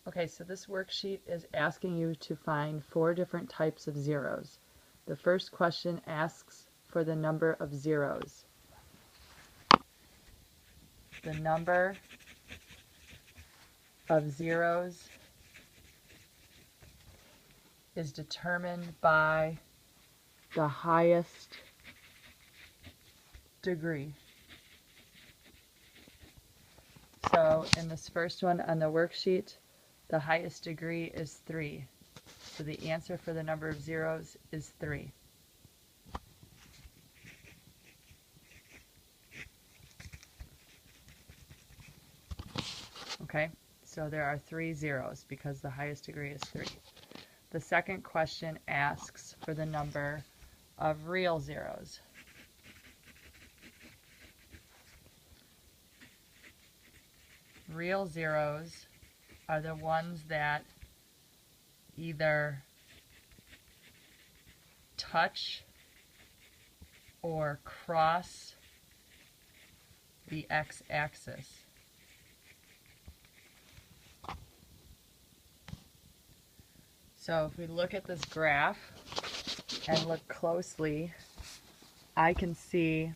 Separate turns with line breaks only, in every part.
Okay, so this worksheet is asking you to find 4 different types of zeros. The first question asks for the number of zeros. The number of zeros is determined by the highest degree. So in this first one on the worksheet, the highest degree is 3. So the answer for the number of zeros is 3. Okay, so there are 3 zeros because the highest degree is 3. The second question asks for the number of real zeros. Real zeros are the ones that either touch or cross the x-axis. So if we look at this graph and look closely, I can see,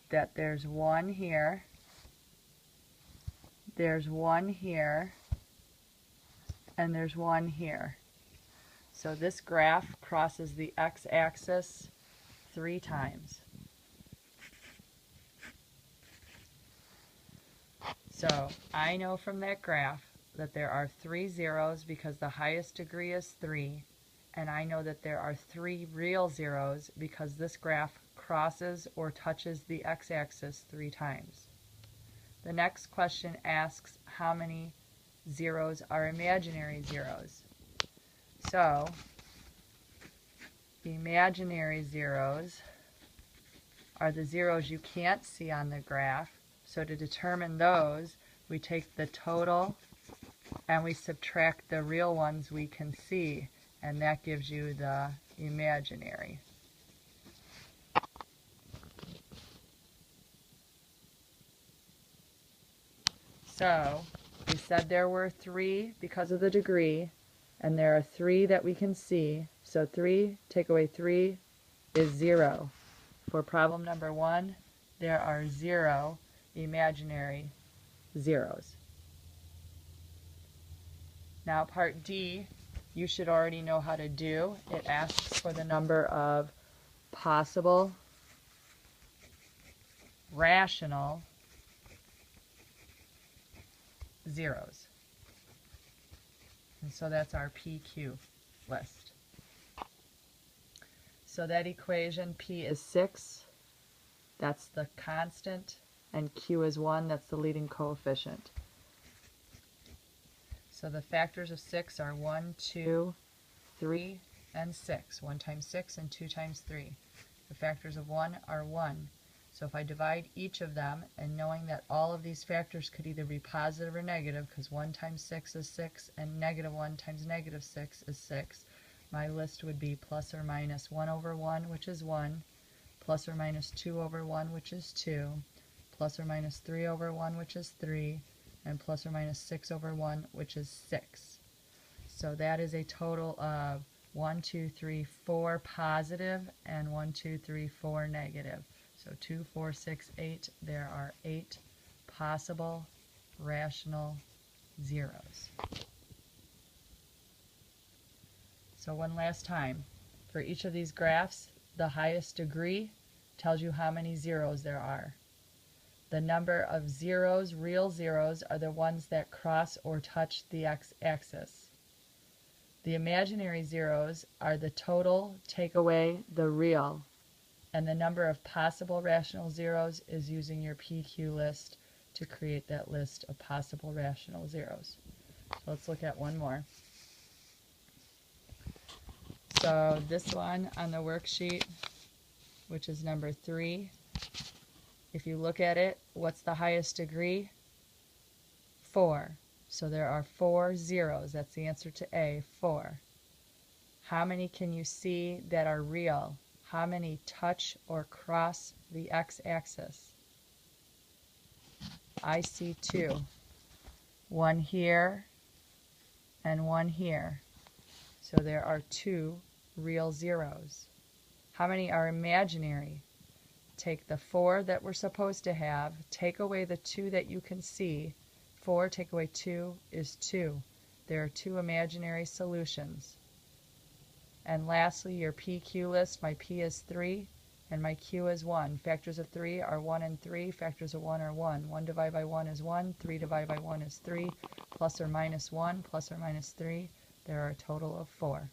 that there's 1 here, there's 1 here, and there's 1 here. So this graph crosses the x-axis 3 times. So I know from that graph that there are 3 zeros because the highest degree is 3, and I know that there are 3 real zeros because this graph crosses or touches the x-axis 3 times. The next question asks how many zeros are imaginary zeros. So imaginary zeros are the zeros you can't see on the graph. So to determine those, we take the total and we subtract the real ones we can see, and that gives you the imaginary. So we said there were 3 because of the degree, and there are 3 that we can see. So 3 take away 3 is 0. For problem number 1, there are 0 imaginary zeros. Now part D, you should already know how to do. It asks for the number of possible rational zeros. And so that's our PQ list. So that equation, P is 6, that's the constant, and Q is 1, that's the leading coefficient. So the factors of 6 are 1, 2, 3, and 6. 1 times 6 and 2 times 3. The factors of 1 are 1. So if I divide each of them, and knowing that all of these factors could either be positive or negative, because 1 times 6 is 6, and negative 1 times negative 6 is 6, my list would be plus or minus 1 over 1, which is 1, plus or minus 2 over 1, which is 2, plus or minus 3 over 1, which is 3, and plus or minus 6 over 1, which is 6. So that is a total of 1, 2, 3, 4 positive, and 1, 2, 3, 4 negative. So 2, 4, 6, 8, there are 8 possible rational zeros. So one last time, for each of these graphs, the highest degree tells you how many zeros there are. The number of zeros, real zeros, are the ones that cross or touch the x-axis. The imaginary zeros are the total, take away the real, and the number of possible rational zeros is using your PQ list to create that list of possible rational zeros. So let's look at one more. So this one on the worksheet, which is number 3, if you look at it, what's the highest degree? 4. So there are 4 zeros. That's the answer to A, 4. How many can you see that are real? How many touch or cross the x-axis? I see 2. 1 here, and 1 here. So there are 2 real zeros. How many are imaginary? Take the 4 that we're supposed to have, take away the 2 that you can see. 4 take away 2 is 2. There are 2 imaginary solutions. And lastly, your PQ list, my P is 3 and my Q is 1. Factors of 3 are 1 and 3. Factors of 1 are 1. 1 divided by 1 is 1. 3 divided by 1 is 3. Plus or minus 1, plus or minus 3. There are a total of 4.